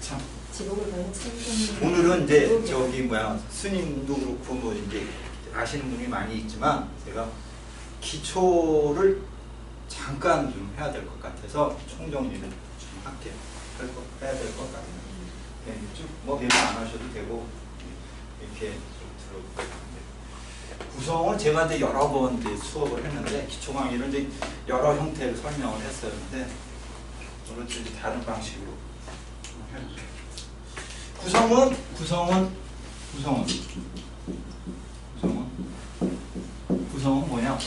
참. 오늘은 이제 저기 뭐야 스님도 그렇고 뭐 이제 아시는 분이 많이 있지만 제가 기초를 잠깐 좀 해야 될 것 같아서 총정리를 좀 할게요. 해야 될 것 같아요. 네, 뭐 메모 안 하셔도 되고 이렇게 좀 들어보세요. 구성을 제가 이제 여러 번 이제 수업을 했는데 기초 강의를 이제 여러 형태를 설명을 했었는데 오늘 좀 다른 방식으로 해볼게요. 구성은 뭐냐?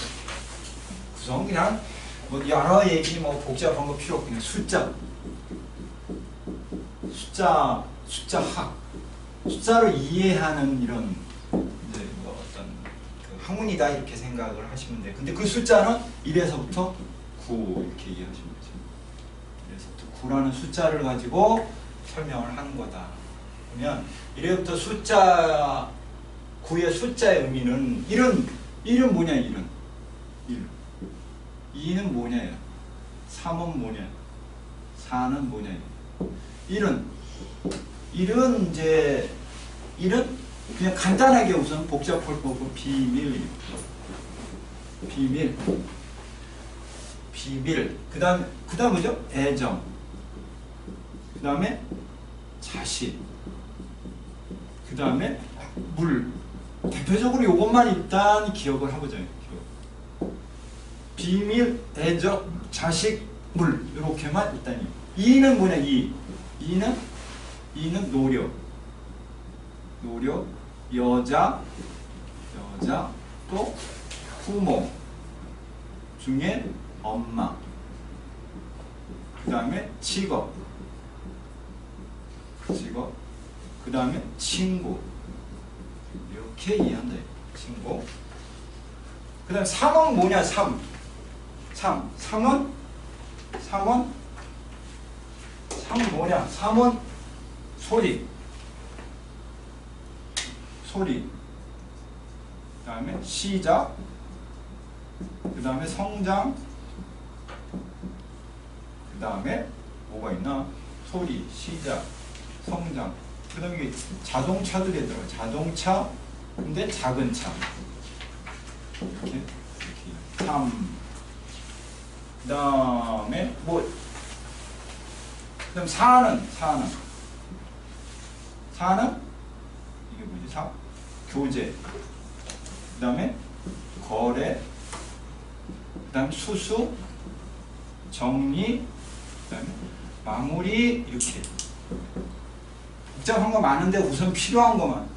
구성은 그냥 뭐 여러 얘기 뭐 복잡한 거 필요 없고 그냥 숫자학, 숫자를 이해하는 이런 이제 뭐 어떤 그 학문이다 이렇게 생각을 하시면 돼요. 근데 그 숫자는 1에서부터 9 이렇게 이해하시면 되죠. 1에서부터 9라는 숫자를 가지고 설명을 하는 거다. 그러면 1에부터 숫자 9의 숫자의 의미는 1은 뭐냐 1은 2는 뭐냐요 3은 뭐냐 4는 뭐냐 1은 이제 1은 그냥 간단하게 우선 복잡할 거고 비밀 그다음 뭐죠? 애정 그 다음에 자식 그 다음에 물 대표적으로 이것만 일단 기억을 해보자. 비밀, 애정, 자식, 물 이렇게만 일단 2는 뭐냐 2는 노력 여자 또 부모 중에 엄마 그 다음에 직업 그 다음에 친구 이렇게 이해한다. 친구 그 다음에 3은 뭐냐 3은 뭐냐 3은 소리 그 다음에 시작 그 다음에 성장 그 다음에 뭐가 있나 소리 시작 성장 그 다음에 이게 자동차도 되더라고요. 자동차 근데 작은 차 이렇게 3 그 다음에 뭐 그다음 4는 이게 뭐지 4 교재 그 다음에 거래 그 다음에 수수 정리 그 다음에 마무리 이렇게 복잡한 거 많은데 우선 필요한 것만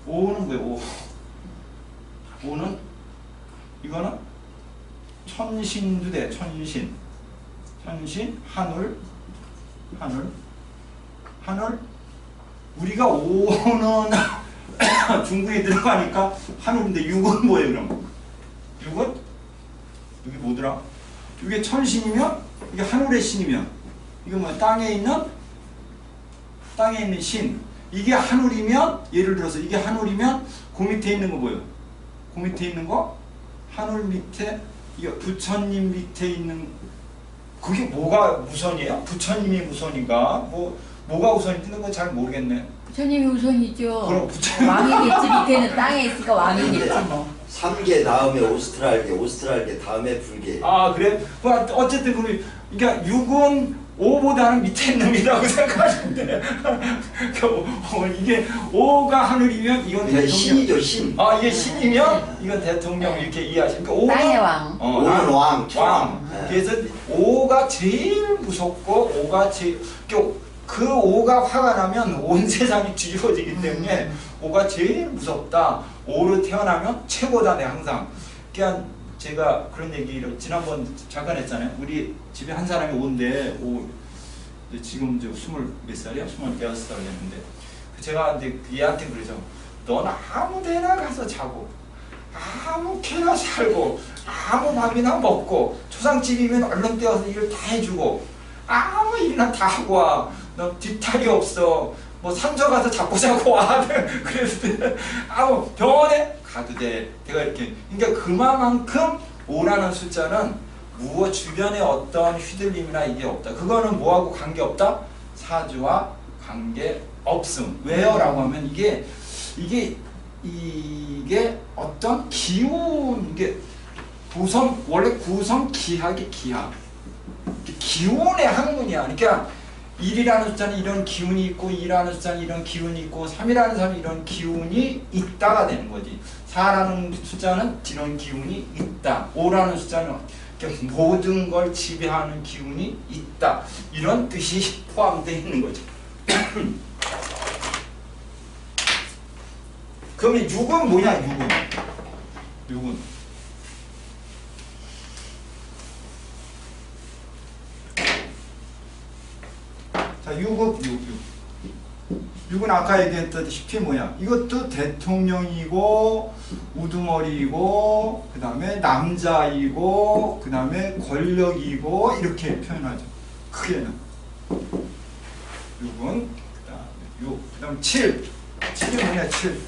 5는 뭐예요? 5는 이거는 천신도 돼. 천신 하늘 우리가 5는 중국에 들어가니까 하늘인데 6은 뭐예요 그럼? 6은 여기 뭐더라? 이게 천신이면 이게 하늘의 신이면 이게 뭐 땅에 있는 신 이게 하늘이면 예를 들어서 이게 하늘이면 그 밑에 있는 거 뭐예요? 그 밑에 있는 거 하늘 밑에 이게 부처님 밑에 있는 그게 뭐가 우선이에요? 부처님이 우선인가? 뭐가 우선인지 건 잘 모르겠네. 부처님이 우선이죠. 그럼 부처님 왕이겠지. 밑에는 땅에 있으니까 왕이겠지 뭐. 3개 다음에 오스트랄계 다음에 불계. 아 그래? 어쨌든 그러니까 6은 5보다는 밑에 있는 놈이라고 생각하시면 돼. 이게 5가 하늘이면 이건 대통령. 신이죠 신. 아 이게 신이면 이건 대통령 이렇게 이해하시면 그러니까 땅의 왕. 5는 왕. 그래서 5가 제일 무섭고 5가 제일 그 5가 화가 나면 온 세상이 뒤집어지기 때문에 5가 제일 무섭다. 5로 태어나면 최고다. 내 항상. 그냥 제가 그런 얘기를 지난번 잠깐 했잖아요. 우리 집에 한 사람이 5인데 지금 저 20몇 살이야? 26살 됐는데 제가 이제 얘한테 그러죠. 넌 아무 데나 가서 자고 아무 캐나 살고 아무 밥이나 먹고 초상집이면 얼른 떼어서 일을 다 해주고 아무 일이나 다 하고 와. 너 뒷탈이 없어. 뭐 상처 가서 잡고 자고 와. 그래서 아무 병원에 가도 돼. 내가 이렇게 그러니까 그만큼 5라는 숫자는 무엇 주변에 어떤 휘둘림이나 이게 없다. 그거는 뭐하고 관계없다? 사주와 관계없음. 왜요? 라고 하면 이게 어떤 기운, 이게 구성, 원래 구성 기하기 기하. 기운의 학문이야. 그러니까 1이라는 숫자는 이런 기운이 있고 2라는 숫자는 이런 기운이 있고 3이라는 숫자는 이런 기운이 있다가 되는 거지. 4라는 숫자는 이런 기운이 있다. 5라는 숫자는 모든 걸 지배하는 기운이 있다. 이런 뜻이 포함되어 있는 거죠. 그러면 6은 뭐냐? 6은 자, 6은 아까 얘기했다시피 뭐야? 이것도 대통령이고 우두머리이고 그 다음에 남자이고 그 다음에 권력이고 이렇게 표현하죠. 크게는 6은 그 다음에 7. 7이 뭐냐? 7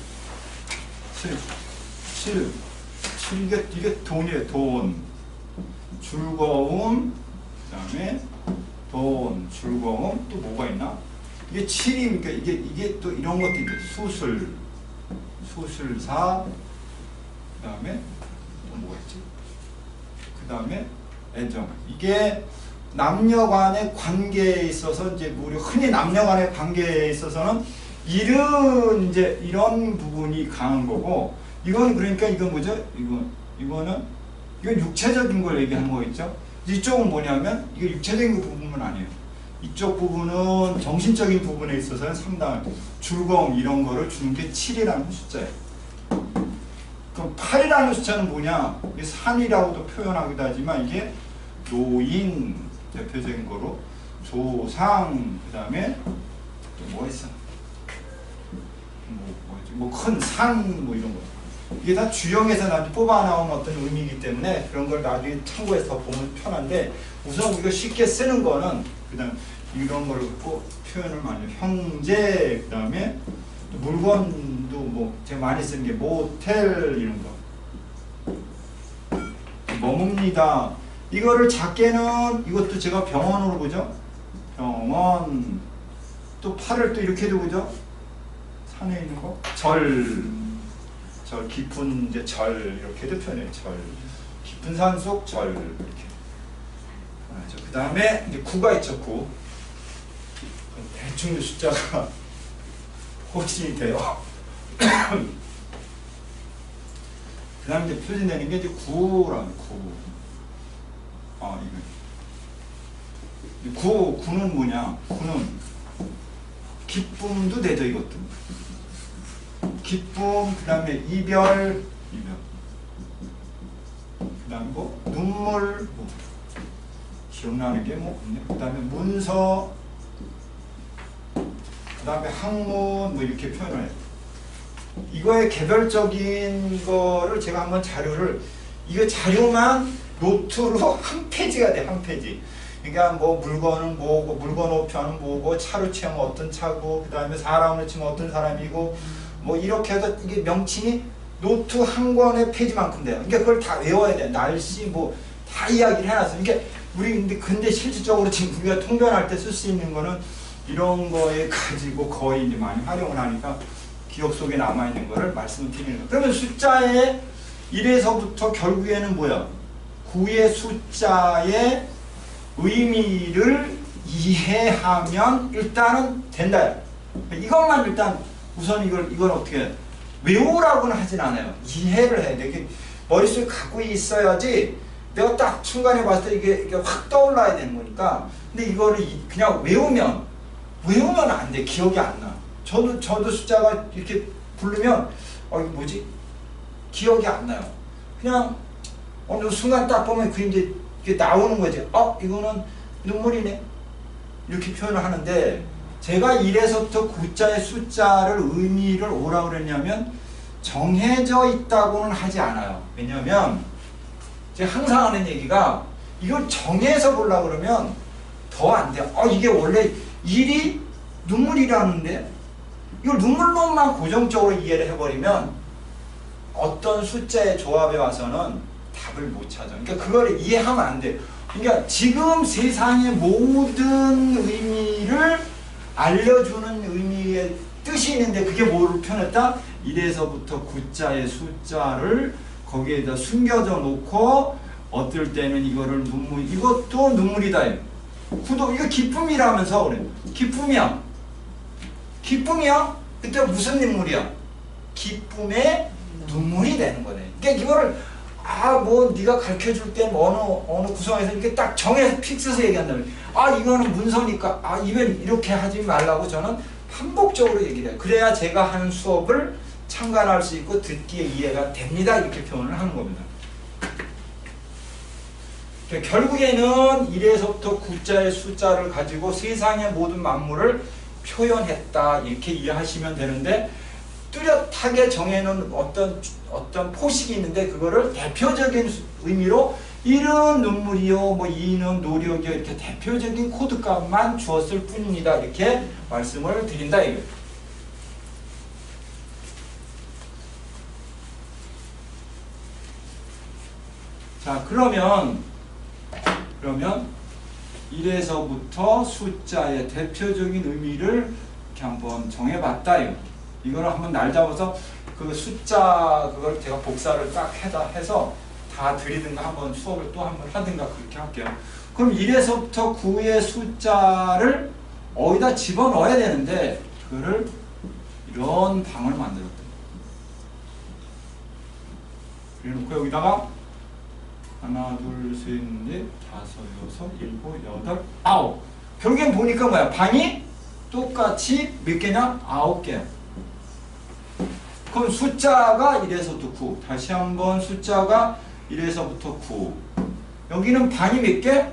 이게 돈이에요. 돈, 즐거움, 그 다음에 돈, 즐거움, 또 뭐가 있나? 이게 7이니까 이게 또 이런 것도 있대. 수술사, 그 다음에 또 뭐가 있지? 그 다음에 애정. 이게 남녀 간의 관계에 있어서 이제 우리 흔히 남녀 간의 관계에 있어서는 이런 부분이 강한 거고, 이건 그러니까 이건 뭐죠? 이건 육체적인 걸 얘기하는 거겠죠? 이쪽은 뭐냐면 이게 육체적인 부분은 아니에요. 이쪽 부분은 정신적인 부분에 있어서는 상당한 즐거움 이런 거를 주는 게 7이라는 숫자예요. 그럼 8이라는 숫자는 뭐냐? 이게 산이라고도 표현하기도 하지만 이게 노인 대표적인 거로 조상, 그 다음에 또 뭐 있어? 뭐 큰 산 뭐 이런 거. 이게 다 주형에서 나중에 뽑아 나온 어떤 의미이기 때문에 그런 걸 나중에 참고해서 보면 편한데, 우선 우리가 쉽게 쓰는 거는 그다음 이런 걸 표현을 많이 해요. 형제, 그다음에 물건도 뭐 제가 많이 쓰는 게 모텔 이런 거. 머뭅니다. 이거를 작게는 이것도 제가 병원으로 보죠. 병원. 또 팔을 또 이렇게도 보죠. 산에 있는 거. 절 깊은 이제 절 이렇게도 표현해요. 절 깊은 산속 절 이렇게. 그 다음에 이제 9가 있죠. 9. 대충 숫자가 호신이 돼요. 그 다음에 이제 표시되는 게 이제 9라는 9. 9는 뭐냐? 9는 기쁨도 되죠. 이것도. 기쁨, 그 다음에 이별, 그 다음에 뭐 눈물, 뭐 기억나는 게 뭐 없네. 그 다음에 문서, 그 다음에 학문, 뭐 이렇게 표현을 해요. 이거의 개별적인 거를 제가 한번 이거 자료만 노트로 한 페이지가 돼. 한 페이지. 그러니까 뭐 물건은 뭐고, 물건 우편은 뭐고, 차로 치면 어떤 차고, 그 다음에 사람으로 치면 어떤 사람이고, 뭐 이렇게 해서 이게 명칭이 노트 한 권의 페이지만큼 돼요. 그러니까 그걸 다 외워야 돼. 날씨 뭐 다 이야기를 해놨어. 그러니까 우리 근데 실질적으로 지금 우리가 통변할 때 쓸 수 있는 거는 이런 거에 가지고 거의 이제 많이 활용을 하니까 기억 속에 남아 있는 거를 말씀을 드리는 거예요. 그러면 숫자의 1에서부터 결국에는 뭐야? 9의 숫자의 의미를 이해하면 일단은 된다. 이것만 일단 우선 이걸 어떻게 외우라고는 하진 않아요. 이해를 해야 돼. 이게 머릿속에 갖고 있어야지 내가 딱 순간에 봤을 때 이게 확 떠올라야 되는 거니까. 근데 이거를 그냥 외우면 안 돼. 기억이 안 나. 저도 숫자가 이렇게 부르면 이게 뭐지? 기억이 안 나요. 그냥 어느 순간 딱 보면 그 이제 이게 나오는 거지. 이거는 눈물이네. 이렇게 표현을 하는데, 제가 1에서부터 9자의 숫자를 의미를 뭐라고 그랬냐면 정해져 있다고는 하지 않아요. 왜냐면 제가 항상 하는 얘기가 이걸 정해서 보려고 그러면 더 안 돼요. 이게 원래 1이 눈물이라는데 이걸 눈물로만 고정적으로 이해를 해버리면 어떤 숫자의 조합에 와서는 답을 못 찾아. 그러니까 그걸 이해하면 안 돼. 그러니까 지금 세상의 모든 의미를 알려주는 의미의 뜻이 있는데 그게 뭐를 표현했다? 1에서부터 9자의 숫자를 거기에다 숨겨져 놓고 어떨 때는 이거를 눈물, 이것도 눈물이다. 구도, 이거 기쁨이라면서 그래. 기쁨이야. 기쁨이야? 그때 무슨 눈물이야? 기쁨의 눈물이 되는 거네. 그러니까 이거를 뭐 네가 가르쳐줄 땐 어느 구성에서 이렇게 딱 정해서 픽스해서 얘기한다면 이거는 문서니까 이건 이렇게 하지 말라고 저는 반복적으로 얘기를 해요. 그래야 제가 하는 수업을 참관할 수 있고 듣기에 이해가 됩니다. 이렇게 표현을 하는 겁니다. 그러니까 결국에는 1에서부터 9자의 숫자를 가지고 세상의 모든 만물을 표현했다. 이렇게 이해하시면 되는데 뚜렷하게 정해놓은 어떤 포식이 있는데 그거를 대표적인 의미로 1은 눈물이요, 뭐 2는 노력이요, 이렇게 대표적인 코드값만 주었을 뿐입니다. 이렇게 말씀을 드린다 이거예요. 자, 그러면 1에서부터 숫자의 대표적인 의미를 이렇게 한번 정해봤다 이거. 이거를 한번 날 잡아서 그 숫자 그걸 제가 복사를 딱 해서 다 드리든가 한번 수업을 또 한번 하든가 그렇게 할게요. 그럼 1에서부터 9의 숫자를 어디다 집어넣어야 되는데 그거를 이런 방을 만들었다. 그래놓고 여기다가 하나, 둘, 셋, 넷, 다섯, 여섯, 일곱, 여덟, 아홉. 결국엔 보니까 뭐야? 방이 똑같이 몇 개냐? 9개. 그럼 숫자가 1에서부터 9. 다시 한번 숫자가 1에서부터 9. 여기는 방이 몇 개?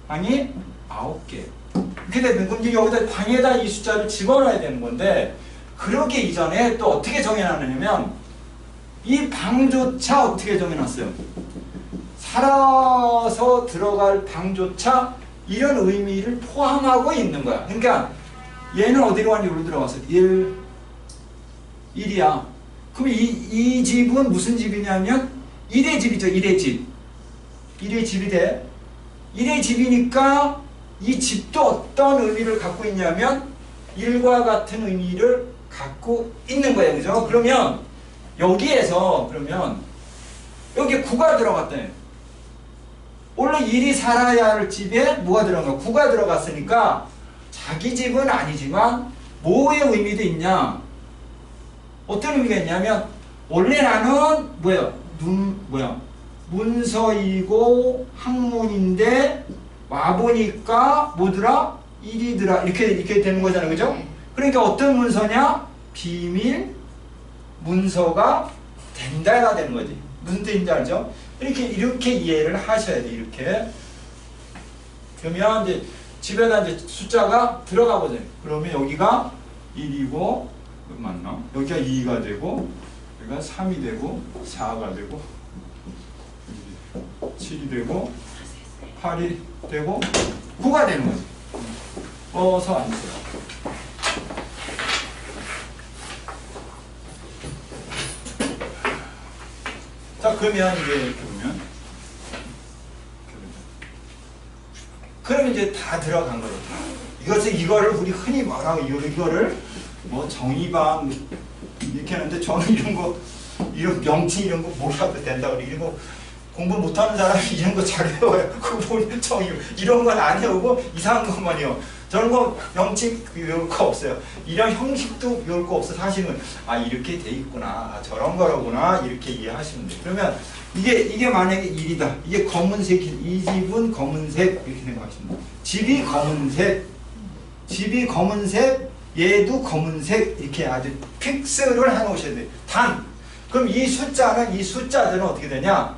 방이 9개. 이렇게 되면 그럼 이제 여기다 방에다 이 숫자를 집어넣어야 되는 건데 그러기 이전에 또 어떻게 정해놨냐면 이 방조차 어떻게 정해놨어요? 살아서 들어갈 방조차 이런 의미를 포함하고 있는 거야. 그러니까 얘는 어디로 가니 여기로 들어갔어. 1이야. 그럼 이 집은 무슨 집이냐면 1의 집이죠. 1의 집. 1의 집이 돼. 1의 집이니까 이 집도 어떤 의미를 갖고 있냐면 1과 같은 의미를 갖고 있는 거예요. 그죠? 그러면 여기에서 여기 9가 들어갔다. 원래 1이 살아야 할 집에 뭐가 들어간 거야? 9가 들어갔으니까 자기 집은 아니지만 뭐의 의미도 있냐? 어떤 의미가 있냐면 원래 나는 문서이고 학문인데 와보니까 뭐더라? 1이더라. 이렇게 되는 거잖아요. 그죠? 그러니까 어떤 문서냐? 비밀 문서가 된다가 되는 거지. 무슨 뜻인지 알죠? 이렇게 이해를 하셔야 돼. 이렇게. 그러면 이제 집에다 이제 숫자가 들어가 보세요. 그러면 여기가 1이고 맞나? 여기가 2가 되고 여기가 3이 되고 4가 되고 7이 되고 8이 되고 9가 되는 거지. 어서 앉으세요. 자, 그러면 이제 이렇게 보면 그럼 이제 다 들어간 거죠. 이거를 우리 흔히 말하고 이거를 뭐 정의반 이렇게 하는데 저는 이런 명칭 이런 거 몰라도 된다 그래. 이런 거 공부 못하는 사람이 이런 거 잘 외워요. 그거 정의 이런 건 안 외우고 이상한 것만요. 저는 뭐 명칭 외울 거 없어요. 이런 형식도 외울 거 없어. 사실은 이렇게 돼 있구나, 저런 거라구나 이렇게 이해하시면 돼요. 그러면 이게 만약에 1이다. 이게 검은색, 이 집은 검은색 이렇게 생각하시면 돼요. 집이 검은색, 얘도 검은색 이렇게 아주 픽스를 해놓으셔야 돼요. 그럼 이 숫자들은 어떻게 되냐?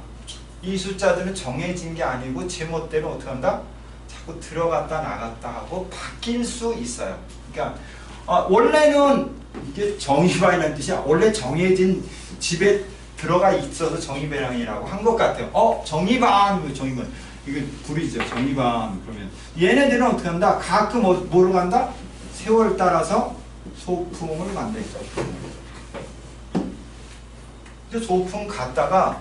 이 숫자들은 정해진 게 아니고 제멋대로 어떻게 한다? 자꾸 들어갔다 나갔다 하고 바뀔 수 있어요. 그러니까 원래는 이게 정의반이라는 뜻이야. 원래 정해진 집에 들어가 있어서 정의배랑이라고 한 것 같아요. 정의반. 이거 불이죠. 정의반. 그러면 얘네들은 어떻게 한다? 가끔 뭐로 간다? 세월 따라서 소풍을 간다. 소풍 갔다가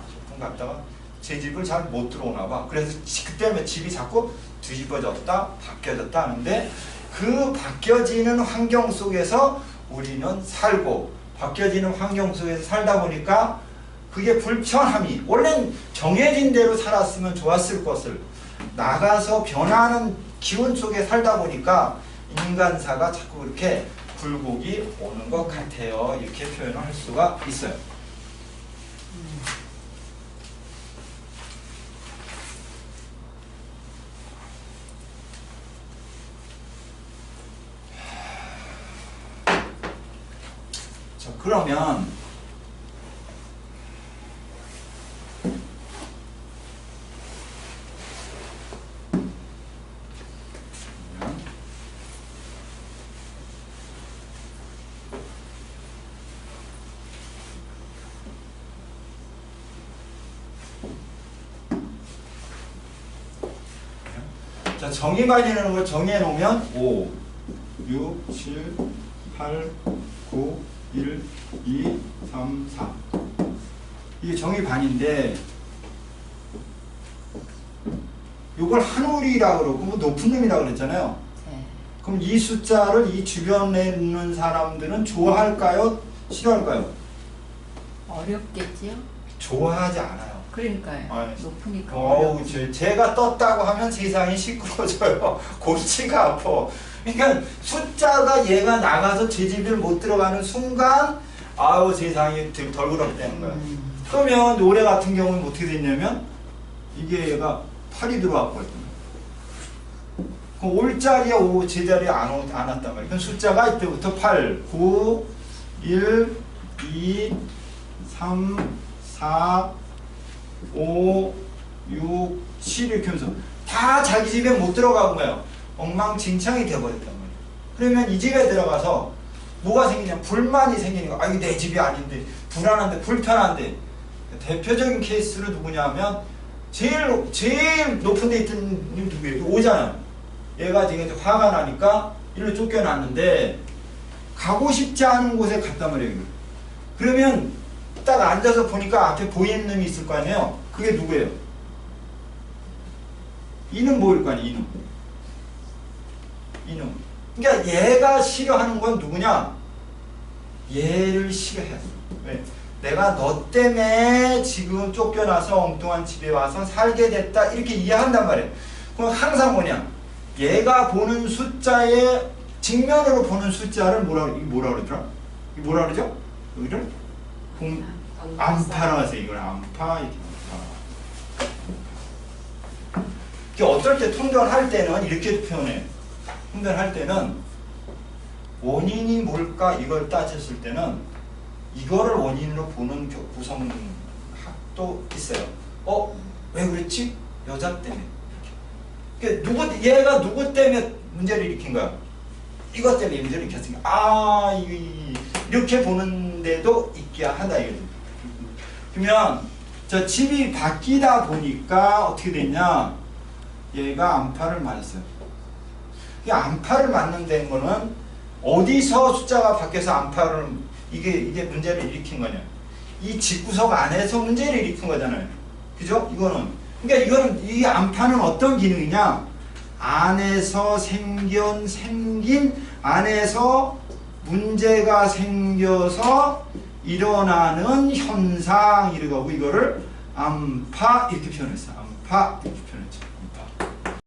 제 집을 잘 못 들어오나 봐. 그래서 그때 집이 자꾸 뒤집어졌다 바뀌어졌다 하는데 그 바뀌어지는 환경 속에서 우리는 살고 바뀌어지는 환경 속에서 살다 보니까 그게 불편함이 원래는 정해진 대로 살았으면 좋았을 것을 나가서 변하는 기운 속에 살다 보니까 인간사가 자꾸 그렇게 굴곡이 오는 것 같아요. 이렇게 표현을 할 수가 있어요. 자, 그러면 자, 정의관이라는 걸 정해 놓으면 5, 6, 7, 8, 9, 1, 2, 3, 4 이게 정의반인데 이걸 한울이라고 그러고 뭐 높은 놈이라고 그랬잖아요. 네. 그럼 이 숫자를 이 주변에 있는 사람들은 좋아할까요? 싫어할까요? 어렵겠지요? 좋아하지 않아요. 그러니까요. 아이, 높으니까 어우, 어렵지. 제가 떴다고 하면 세상이 시끄러워져요. 골치가 아파. 그러니까 숫자가 얘가 나가서 제 집을 못 들어가는 순간 아우 세상이 덜 그렇다는 거야. 그러면 올해 같은 경우는 어떻게 됐냐면 이게 얘가 8이 들어왔거든. 그럼 올 자리에 제자리에 안 왔단 말이야. 그럼 숫자가 이때부터 8, 9, 1, 2, 3, 4, 5, 6, 7 이렇게 하면서 다 자기 집에 못 들어간 거예요. 엉망진창이 되어버렸단 말이에요. 그러면 이 집에 들어가서 뭐가 생기냐? 불만이 생기는 거야. 아, 이거 내 집이 아닌데, 불안한데, 불편한데. 대표적인 케이스로 누구냐면 제일 높은 데 있던 님 누구예요? 오잖아요. 얘가 지금 화가 나니까 일로 쫓겨났는데 가고 싶지 않은 곳에 갔단 말이에요. 그러면 딱 앉아서 보니까 앞에 보이는 놈이 있을 거 아니에요? 그게 누구예요? 이놈 보일 거 아니에요? 이놈. 그러니까 얘가 싫어하는 건 누구냐? 얘를 싫어해요. 왜? 내가 너 때문에 지금 쫓겨나서 엉뚱한 집에 와서 살게 됐다 이렇게 이해한단 말이에요. 그럼 항상 뭐냐? 얘가 보는 숫자에 직면으로 보는 숫자를 뭐라 그러더라? 뭐라 그러죠? 여기를? 암파라고 하세요. 이걸 암파 이렇게 암파. 어떨 때 통변할 때는 이렇게 표현해요. 통변할 때는 원인이 뭘까 이걸 따졌을 때는 이거를 원인으로 보는 구성학도 있어요. 왜 그랬지? 여자 때문에. 그러니까 얘가 누구 때문에 문제를 일으킨 거야? 이것 때문에 문제를 일으켰으니까 이렇게 보는 데도 있게 하다 이거죠. 그러면 저 집이 바뀌다 보니까 어떻게 됐냐? 얘가 암파를 맞았어요. 이 암파를 맞는 데는 거는 어디서 숫자가 바뀌어서 암파를 이게 문제를 일으킨 거냐? 이 집구석 안에서 문제를 일으킨 거잖아요. 그죠? 그러니까 이 암파는 어떤 기능이냐? 안에서 생긴 안에서 문제가 생겨서 일어나는 현상 이라고 이거를 암파 이렇게 표현했어요. 암파 이렇게.